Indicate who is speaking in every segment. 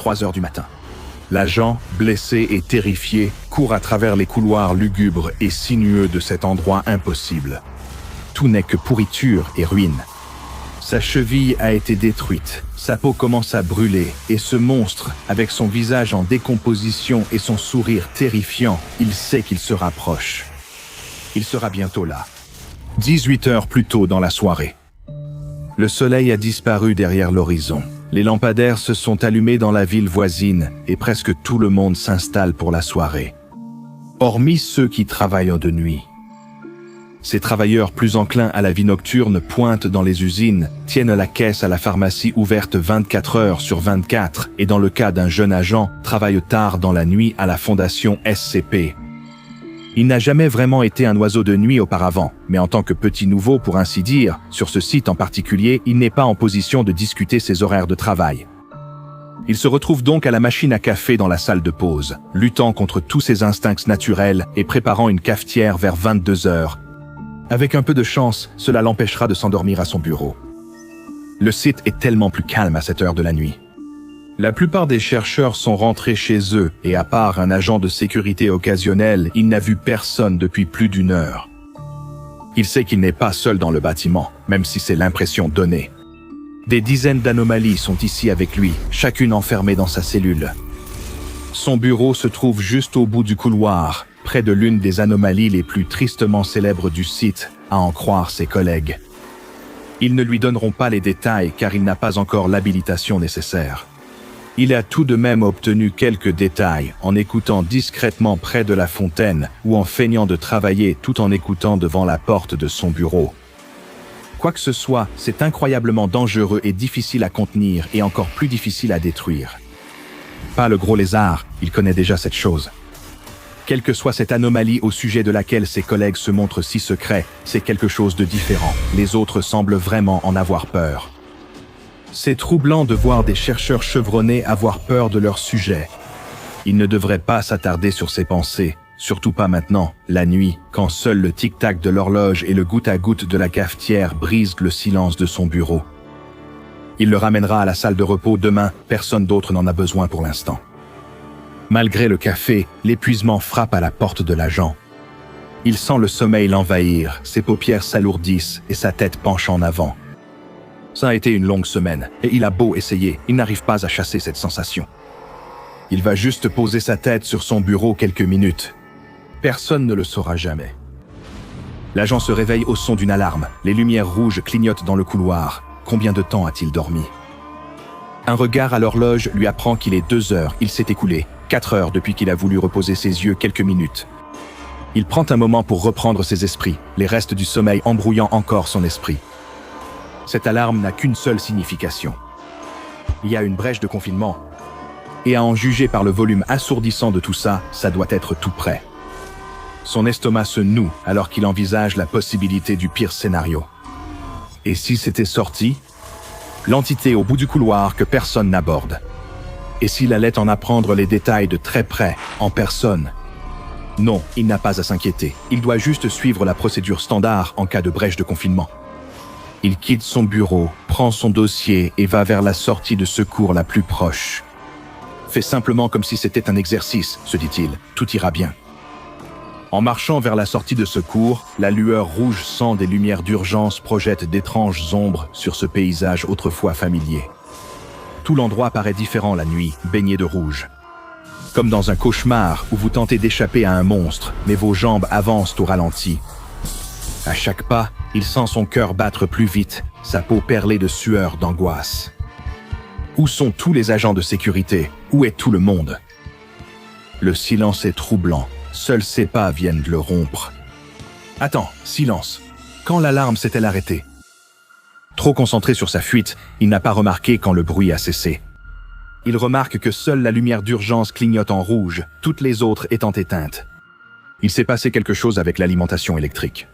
Speaker 1: 3 heures du matin. L'agent, blessé et terrifié, court à travers les couloirs lugubres et sinueux de cet endroit impossible. Tout n'est que pourriture et ruine. Sa cheville a été détruite, sa peau commence à brûler, et ce monstre, avec son visage en décomposition et son sourire terrifiant, il sait qu'il se rapproche. Il sera bientôt là. 18 heures plus tôt dans la soirée. Le soleil a disparu derrière l'horizon. Les lampadaires se sont allumés dans la ville voisine et presque tout le monde s'installe pour la soirée. Hormis ceux qui travaillent de nuit. Ces travailleurs plus enclins à la vie nocturne pointent dans les usines, tiennent la caisse à la pharmacie ouverte 24 heures sur 24 et dans le cas d'un jeune agent, travaillent tard dans la nuit à la fondation SCP. Il n'a jamais vraiment été un oiseau de nuit auparavant, mais en tant que petit nouveau pour ainsi dire, sur ce site en particulier, il n'est pas en position de discuter ses horaires de travail. Il se retrouve donc à la machine à café dans la salle de pause, luttant contre tous ses instincts naturels et préparant une cafetière vers 22 heures. Avec un peu de chance, cela l'empêchera de s'endormir à son bureau. Le site est tellement plus calme à cette heure de la nuit. La plupart des chercheurs sont rentrés chez eux et à part un agent de sécurité occasionnel, il n'a vu personne depuis plus d'1 heure. Il sait qu'il n'est pas seul dans le bâtiment, même si c'est l'impression donnée. Des dizaines d'anomalies sont ici avec lui, chacune enfermée dans sa cellule. Son bureau se trouve juste au bout du couloir, près de l'une des anomalies les plus tristement célèbres du site, à en croire ses collègues. Ils ne lui donneront pas les détails car il n'a pas encore l'habilitation nécessaire. Il a tout de même obtenu quelques détails en écoutant discrètement près de la fontaine ou en feignant de travailler tout en écoutant devant la porte de son bureau. Quoi que ce soit, c'est incroyablement dangereux et difficile à contenir et encore plus difficile à détruire. Pas le gros lézard, il connaît déjà cette chose. Quelle que soit cette anomalie au sujet de laquelle ses collègues se montrent si secrets, c'est quelque chose de différent. Les autres semblent vraiment en avoir peur. C'est troublant de voir des chercheurs chevronnés avoir peur de leur sujet. Ils ne devraient pas s'attarder sur ces pensées, surtout pas maintenant, la nuit, quand seul le tic-tac de l'horloge et le goutte-à-goutte de la cafetière brisent le silence de son bureau. Il le ramènera à la salle de repos demain, personne d'autre n'en a besoin pour l'instant. Malgré le café, l'épuisement frappe à la porte de l'agent. Il sent le sommeil l'envahir, ses paupières s'alourdissent et sa tête penche en avant. Ça a été une longue semaine, et il a beau essayer, il n'arrive pas à chasser cette sensation. Il va juste poser sa tête sur son bureau quelques minutes. Personne ne le saura jamais. L'agent se réveille au son d'une alarme. Les lumières rouges clignotent dans le couloir. Combien de temps a-t-il dormi? Un regard à l'horloge lui apprend qu'il est 2 heures. Il s'est écoulé 4 heures depuis qu'il a voulu reposer ses yeux quelques minutes. Il prend un moment pour reprendre ses esprits, les restes du sommeil embrouillant encore son esprit. Cette alarme n'a qu'une seule signification. Il y a une brèche de confinement. Et à en juger par le volume assourdissant de tout ça, ça doit être tout près. Son estomac se noue alors qu'il envisage la possibilité du pire scénario. Et si c'était sorti? L'entité au bout du couloir que personne n'aborde. Et s'il allait en apprendre les détails de très près, en personne? Non, il n'a pas à s'inquiéter. Il doit juste suivre la procédure standard en cas de brèche de confinement. Il quitte son bureau, prend son dossier et va vers la sortie de secours la plus proche. Fais simplement comme si c'était un exercice, se dit-il, tout ira bien. En marchant vers la sortie de secours, la lueur rouge sang des lumières d'urgence projette d'étranges ombres sur ce paysage autrefois familier. Tout l'endroit paraît différent la nuit, baigné de rouge. Comme dans un cauchemar où vous tentez d'échapper à un monstre, mais vos jambes avancent au ralenti. À chaque pas, il sent son cœur battre plus vite, sa peau perlée de sueur d'angoisse. Où sont tous les agents de sécurité? Où est tout le monde? Le silence est troublant. Seuls ses pas viennent de le rompre. Attends, silence. Quand l'alarme s'est-elle arrêtée? Trop concentré sur sa fuite, il n'a pas remarqué quand le bruit a cessé. Il remarque que seule la lumière d'urgence clignote en rouge, toutes les autres étant éteintes. Il s'est passé quelque chose avec l'alimentation électrique.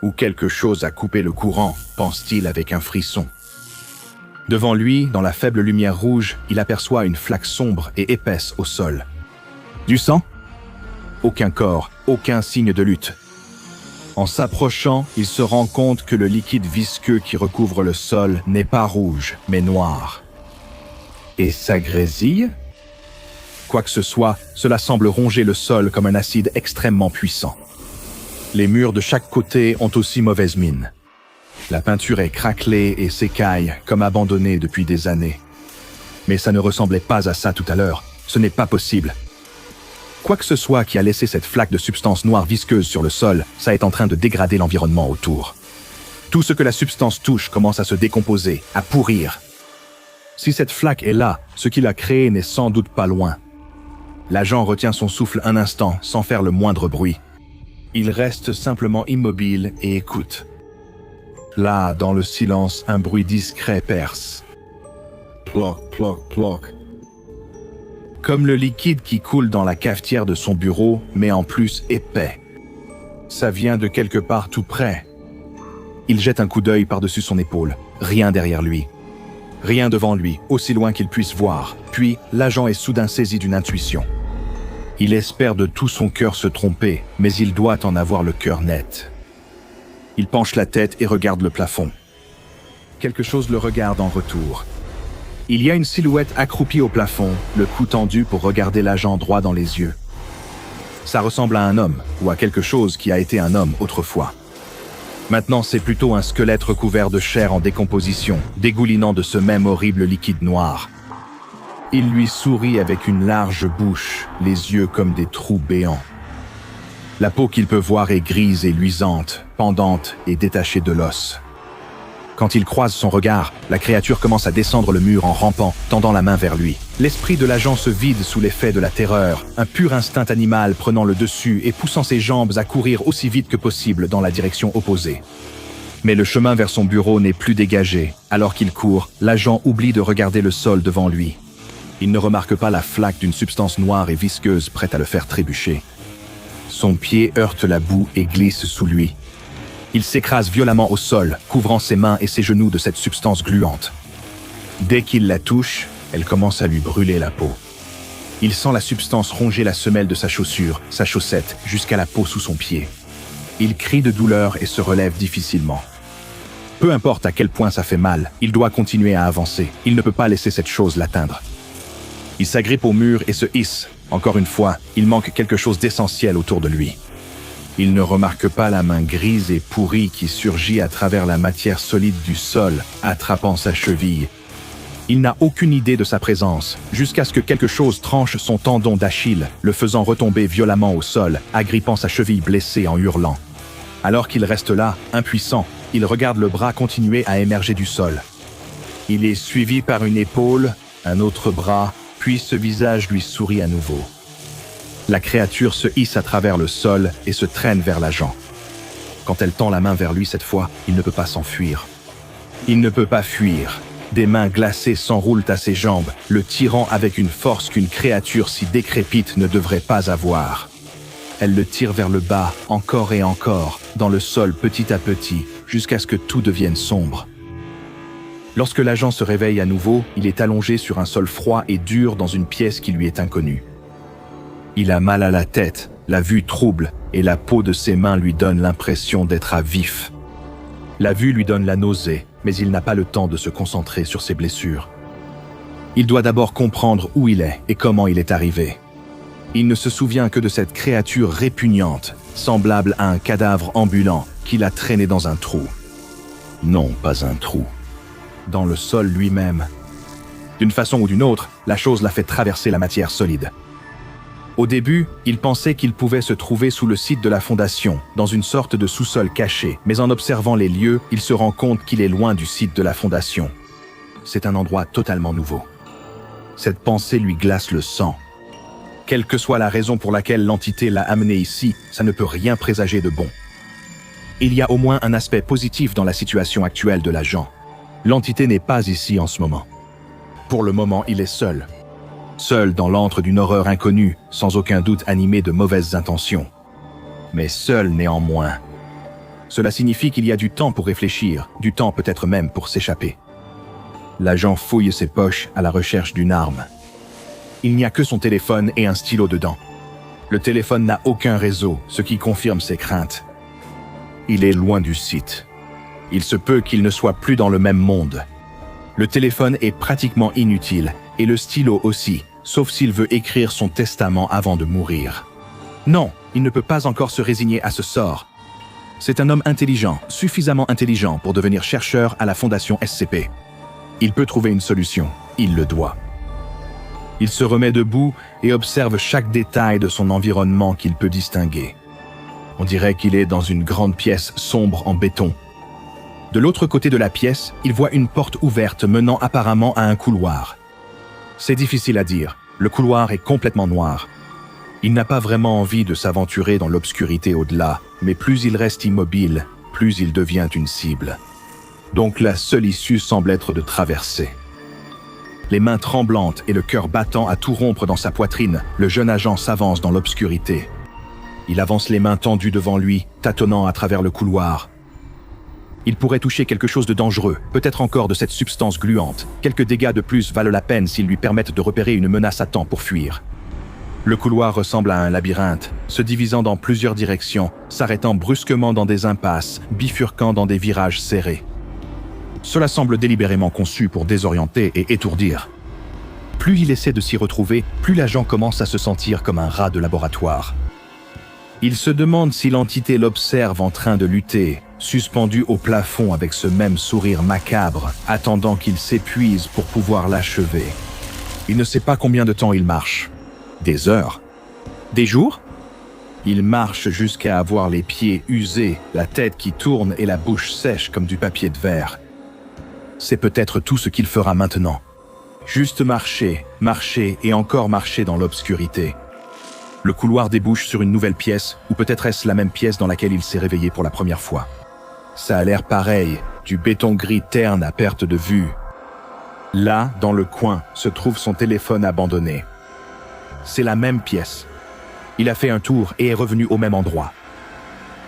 Speaker 1: Ou quelque chose a coupé le courant, pense-t-il avec un frisson. Devant lui, dans la faible lumière rouge, il aperçoit une flaque sombre et épaisse au sol. Du sang? Aucun corps, aucun signe de lutte. En s'approchant, il se rend compte que le liquide visqueux qui recouvre le sol n'est pas rouge, mais noir. Et ça grésille? Quoi que ce soit, cela semble ronger le sol comme un acide extrêmement puissant. Les murs de chaque côté ont aussi mauvaise mine. La peinture est craquelée et s'écaille, comme abandonnée depuis des années. Mais ça ne ressemblait pas à ça tout à l'heure. Ce n'est pas possible. Quoi que ce soit qui a laissé cette flaque de substance noire visqueuse sur le sol, ça est en train de dégrader l'environnement autour. Tout ce que la substance touche commence à se décomposer, à pourrir. Si cette flaque est là, ce qui l'a créée n'est sans doute pas loin. L'agent retient son souffle un instant, sans faire le moindre bruit. Il reste simplement immobile et écoute. Là, dans le silence, un bruit discret perce. Ploc, ploc, ploc. Comme le liquide qui coule dans la cafetière de son bureau, mais en plus épais. Ça vient de quelque part tout près. Il jette un coup d'œil par-dessus son épaule. Rien derrière lui. Rien devant lui, aussi loin qu'il puisse voir. Puis, l'agent est soudain saisi d'une intuition. Il espère de tout son cœur se tromper, mais il doit en avoir le cœur net. Il penche la tête et regarde le plafond. Quelque chose le regarde en retour. Il y a une silhouette accroupie au plafond, le cou tendu pour regarder l'agent droit dans les yeux. Ça ressemble à un homme, ou à quelque chose qui a été un homme autrefois. Maintenant, c'est plutôt un squelette recouvert de chair en décomposition, dégoulinant de ce même horrible liquide noir. Il lui sourit avec une large bouche, les yeux comme des trous béants. La peau qu'il peut voir est grise et luisante, pendante et détachée de l'os. Quand il croise son regard, la créature commence à descendre le mur en rampant, tendant la main vers lui. L'esprit de l'agent se vide sous l'effet de la terreur, un pur instinct animal prenant le dessus et poussant ses jambes à courir aussi vite que possible dans la direction opposée. Mais le chemin vers son bureau n'est plus dégagé. Alors qu'il court, l'agent oublie de regarder le sol devant lui. Il ne remarque pas la flaque d'une substance noire et visqueuse prête à le faire trébucher. Son pied heurte la boue et glisse sous lui. Il s'écrase violemment au sol, couvrant ses mains et ses genoux de cette substance gluante. Dès qu'il la touche, elle commence à lui brûler la peau. Il sent la substance ronger la semelle de sa chaussure, sa chaussette, jusqu'à la peau sous son pied. Il crie de douleur et se relève difficilement. Peu importe à quel point ça fait mal, il doit continuer à avancer. Il ne peut pas laisser cette chose l'atteindre. Il s'agrippe au mur et se hisse. Encore une fois, il manque quelque chose d'essentiel autour de lui. Il ne remarque pas la main grise et pourrie qui surgit à travers la matière solide du sol, attrapant sa cheville. Il n'a aucune idée de sa présence, jusqu'à ce que quelque chose tranche son tendon d'Achille, le faisant retomber violemment au sol, agrippant sa cheville blessée en hurlant. Alors qu'il reste là, impuissant, il regarde le bras continuer à émerger du sol. Il est suivi par une épaule, un autre bras, puis ce visage lui sourit à nouveau. La créature se hisse à travers le sol et se traîne vers l'agent. Quand elle tend la main vers lui cette fois, il ne peut pas s'enfuir. Il ne peut pas fuir. Des mains glacées s'enroulent à ses jambes, le tirant avec une force qu'une créature si décrépite ne devrait pas avoir. Elle le tire vers le bas, encore et encore, dans le sol petit à petit, jusqu'à ce que tout devienne sombre. Lorsque l'agent se réveille à nouveau, il est allongé sur un sol froid et dur dans une pièce qui lui est inconnue. Il a mal à la tête, la vue trouble, et la peau de ses mains lui donne l'impression d'être à vif. La vue lui donne la nausée, mais il n'a pas le temps de se concentrer sur ses blessures. Il doit d'abord comprendre où il est et comment il est arrivé. Il ne se souvient que de cette créature répugnante, semblable à un cadavre ambulant, qui l'a traîné dans un trou. Non, pas un trou. Dans le sol lui-même. D'une façon ou d'une autre, la chose l'a fait traverser la matière solide. Au début, il pensait qu'il pouvait se trouver sous le site de la fondation, dans une sorte de sous-sol caché, mais en observant les lieux, il se rend compte qu'il est loin du site de la fondation. C'est un endroit totalement nouveau. Cette pensée lui glace le sang. Quelle que soit la raison pour laquelle l'entité l'a amené ici, ça ne peut rien présager de bon. Il y a au moins un aspect positif dans la situation actuelle de l'agent. L'entité n'est pas ici en ce moment. Pour le moment, il est seul. Seul dans l'antre d'une horreur inconnue, sans aucun doute animé de mauvaises intentions. Mais seul néanmoins. Cela signifie qu'il y a du temps pour réfléchir, du temps peut-être même pour s'échapper. L'agent fouille ses poches à la recherche d'une arme. Il n'y a que son téléphone et un stylo dedans. Le téléphone n'a aucun réseau, ce qui confirme ses craintes. Il est loin du site. Il se peut qu'il ne soit plus dans le même monde. Le téléphone est pratiquement inutile, Et le stylo aussi, sauf s'il veut écrire son testament avant de mourir. Non, il ne peut pas encore se résigner à ce sort. C'est un homme intelligent, suffisamment intelligent pour devenir chercheur à la Fondation SCP. Il peut trouver une solution, il le doit. Il se remet debout et observe chaque détail de son environnement qu'il peut distinguer. On dirait qu'il est dans une grande pièce sombre en béton. De l'autre côté de la pièce, il voit une porte ouverte menant apparemment à un couloir. C'est difficile à dire, le couloir est complètement noir. Il n'a pas vraiment envie de s'aventurer dans l'obscurité au-delà, mais plus il reste immobile, plus il devient une cible. Donc la seule issue semble être de traverser. Les mains tremblantes et le cœur battant à tout rompre dans sa poitrine, le jeune agent s'avance dans l'obscurité. Il avance les mains tendues devant lui, tâtonnant à travers le couloir. Il pourrait toucher quelque chose de dangereux, peut-être encore de cette substance gluante. Quelques dégâts de plus valent la peine s'ils lui permettent de repérer une menace à temps pour fuir. Le couloir ressemble à un labyrinthe, se divisant dans plusieurs directions, s'arrêtant brusquement dans des impasses, bifurquant dans des virages serrés. Cela semble délibérément conçu pour désorienter et étourdir. Plus il essaie de s'y retrouver, plus l'agent commence à se sentir comme un rat de laboratoire. Il se demande si l'entité l'observe en train de lutter, suspendu au plafond avec ce même sourire macabre, attendant qu'il s'épuise pour pouvoir l'achever. Il ne sait pas combien de temps il marche. Des heures? Des jours? Il marche jusqu'à avoir les pieds usés, la tête qui tourne et la bouche sèche comme du papier de verre. C'est peut-être tout ce qu'il fera maintenant. Juste marcher, marcher et encore marcher dans l'obscurité. Le couloir débouche sur une nouvelle pièce, ou peut-être est-ce la même pièce dans laquelle il s'est réveillé pour la première fois. Ça a l'air pareil, du béton gris terne à perte de vue. Là, dans le coin, se trouve son téléphone abandonné. C'est la même pièce. Il a fait un tour et est revenu au même endroit.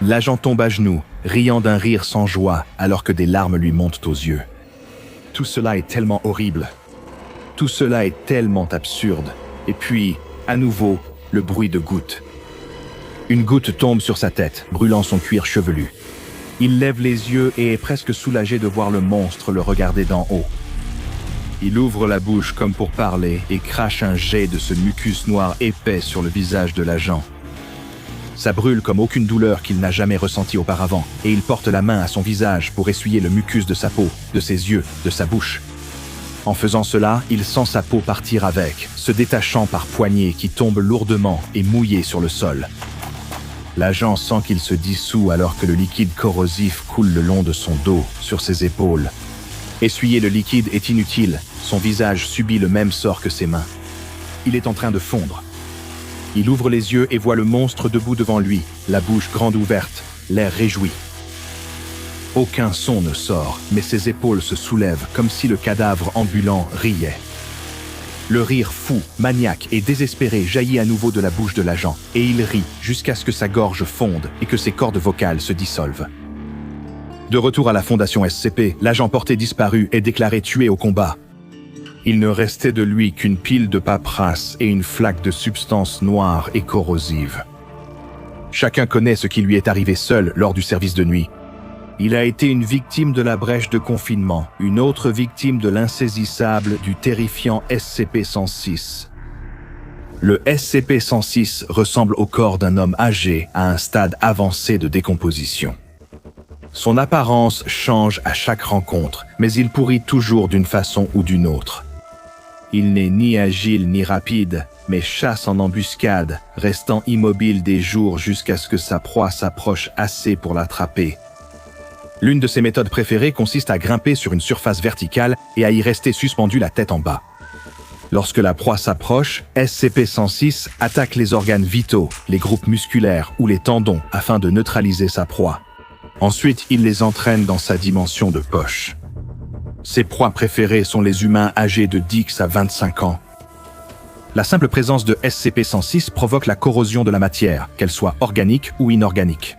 Speaker 1: L'agent tombe à genoux, riant d'un rire sans joie, alors que des larmes lui montent aux yeux. Tout cela est tellement horrible. Tout cela est tellement absurde. Et puis, à nouveau, le bruit de gouttes. Une goutte tombe sur sa tête, brûlant son cuir chevelu. Il lève les yeux et est presque soulagé de voir le monstre le regarder d'en haut. Il ouvre la bouche comme pour parler et crache un jet de ce mucus noir épais sur le visage de l'agent. Ça brûle comme aucune douleur qu'il n'a jamais ressentie auparavant, et il porte la main à son visage pour essuyer le mucus de sa peau, de ses yeux, de sa bouche. En faisant cela, il sent sa peau partir avec, se détachant par poignées qui tombent lourdement et mouillées sur le sol. L'agent sent qu'il se dissout alors que le liquide corrosif coule le long de son dos, sur ses épaules. Essuyer le liquide est inutile, son visage subit le même sort que ses mains. Il est en train de fondre. Il ouvre les yeux et voit le monstre debout devant lui, la bouche grande ouverte, l'air réjoui. Aucun son ne sort, mais ses épaules se soulèvent comme si le cadavre ambulant riait. Le rire fou, maniaque et désespéré jaillit à nouveau de la bouche de l'agent, et il rit jusqu'à ce que sa gorge fonde et que ses cordes vocales se dissolvent. De retour à la Fondation SCP, l'agent porté disparu est déclaré tué au combat. Il ne restait de lui qu'une pile de paperasse et une flaque de substance noire et corrosive. Chacun connaît ce qui lui est arrivé seul lors du service de nuit. Il a été une victime de la brèche de confinement, une autre victime de l'insaisissable du terrifiant SCP-106. Le SCP-106 ressemble au corps d'un homme âgé à un stade avancé de décomposition. Son apparence change à chaque rencontre, mais il pourrit toujours d'une façon ou d'une autre. Il n'est ni agile ni rapide, mais chasse en embuscade, restant immobile des jours jusqu'à ce que sa proie s'approche assez pour l'attraper. L'une de ses méthodes préférées consiste à grimper sur une surface verticale et à y rester suspendu la tête en bas. Lorsque la proie s'approche, SCP-106 attaque les organes vitaux, les groupes musculaires ou les tendons afin de neutraliser sa proie. Ensuite, il les entraîne dans sa dimension de poche. Ses proies préférées sont les humains âgés de 10 à 25 ans. La simple présence de SCP-106 provoque la corrosion de la matière, qu'elle soit organique ou inorganique.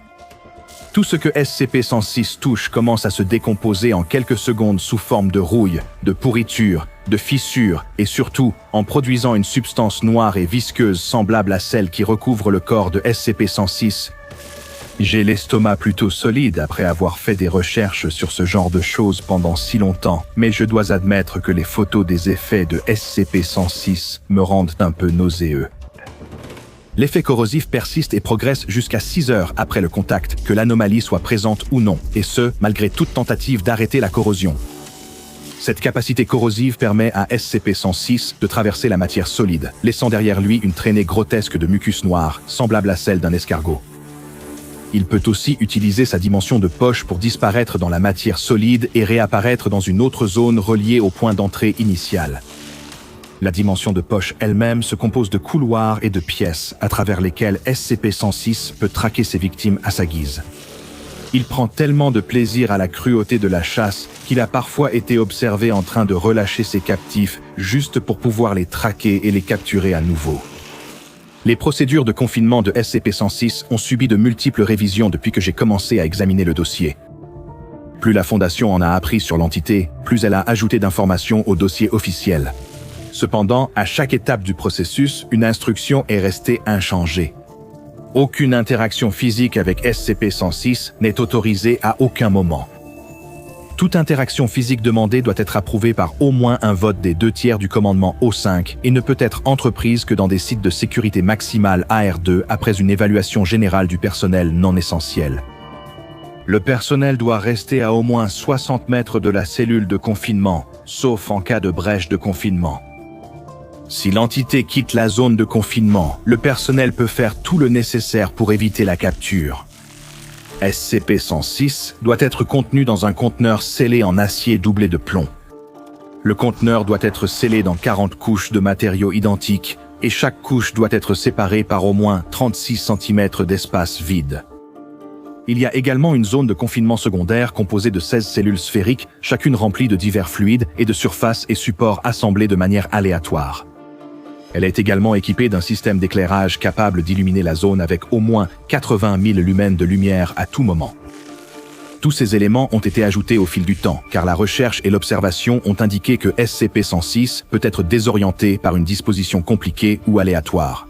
Speaker 1: Tout ce que SCP-106 touche commence à se décomposer en quelques secondes sous forme de rouille, de pourriture, de fissures et surtout en produisant une substance noire et visqueuse semblable à celle qui recouvre le corps de SCP-106. J'ai l'estomac plutôt solide après avoir fait des recherches sur ce genre de choses pendant si longtemps, mais je dois admettre que les photos des effets de SCP-106 me rendent un peu nauséeux. L'effet corrosif persiste et progresse jusqu'à 6 heures après le contact, que l'anomalie soit présente ou non, et ce, malgré toute tentative d'arrêter la corrosion. Cette capacité corrosive permet à SCP-106 de traverser la matière solide, laissant derrière lui une traînée grotesque de mucus noir, semblable à celle d'un escargot. Il peut aussi utiliser sa dimension de poche pour disparaître dans la matière solide et réapparaître dans une autre zone reliée au point d'entrée initial. La dimension de poche elle-même se compose de couloirs et de pièces à travers lesquelles SCP-106 peut traquer ses victimes à sa guise. Il prend tellement de plaisir à la cruauté de la chasse qu'il a parfois été observé en train de relâcher ses captifs juste pour pouvoir les traquer et les capturer à nouveau. Les procédures de confinement de SCP-106 ont subi de multiples révisions depuis que j'ai commencé à examiner le dossier. Plus la Fondation en a appris sur l'entité, plus elle a ajouté d'informations au dossier officiel. Cependant, à chaque étape du processus, une instruction est restée inchangée. Aucune interaction physique avec SCP-106 n'est autorisée à aucun moment. Toute interaction physique demandée doit être approuvée par au moins un vote des 2/3 du commandement O5 et ne peut être entreprise que dans des sites de sécurité maximale AR2 après une évaluation générale du personnel non essentiel. Le personnel doit rester à au moins 60 mètres de la cellule de confinement, sauf en cas de brèche de confinement. Si l'entité quitte la zone de confinement, le personnel peut faire tout le nécessaire pour éviter la capture. SCP-106 doit être contenu dans un conteneur scellé en acier doublé de plomb. Le conteneur doit être scellé dans 40 couches de matériaux identiques et chaque couche doit être séparée par au moins 36 cm d'espace vide. Il y a également une zone de confinement secondaire composée de 16 cellules sphériques, chacune remplie de divers fluides et de surfaces et supports assemblés de manière aléatoire. Elle est également équipée d'un système d'éclairage capable d'illuminer la zone avec au moins 80 000 lumens de lumière à tout moment. Tous ces éléments ont été ajoutés au fil du temps, car la recherche et l'observation ont indiqué que SCP-106 peut être désorienté par une disposition compliquée ou aléatoire.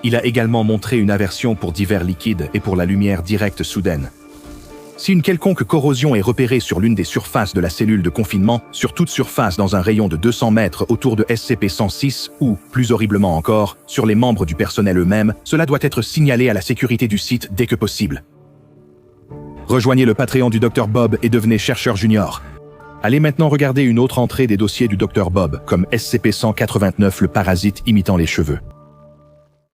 Speaker 1: Il a également montré une aversion pour divers liquides et pour la lumière directe soudaine. Si une quelconque corrosion est repérée sur l'une des surfaces de la cellule de confinement, sur toute surface dans un rayon de 200 mètres autour de SCP-106 ou, plus horriblement encore, sur les membres du personnel eux-mêmes, cela doit être signalé à la sécurité du site dès que possible. Rejoignez le Patreon du Dr Bob et devenez chercheur junior. Allez maintenant regarder une autre entrée des dossiers du Dr Bob, comme SCP-189, le parasite imitant les cheveux.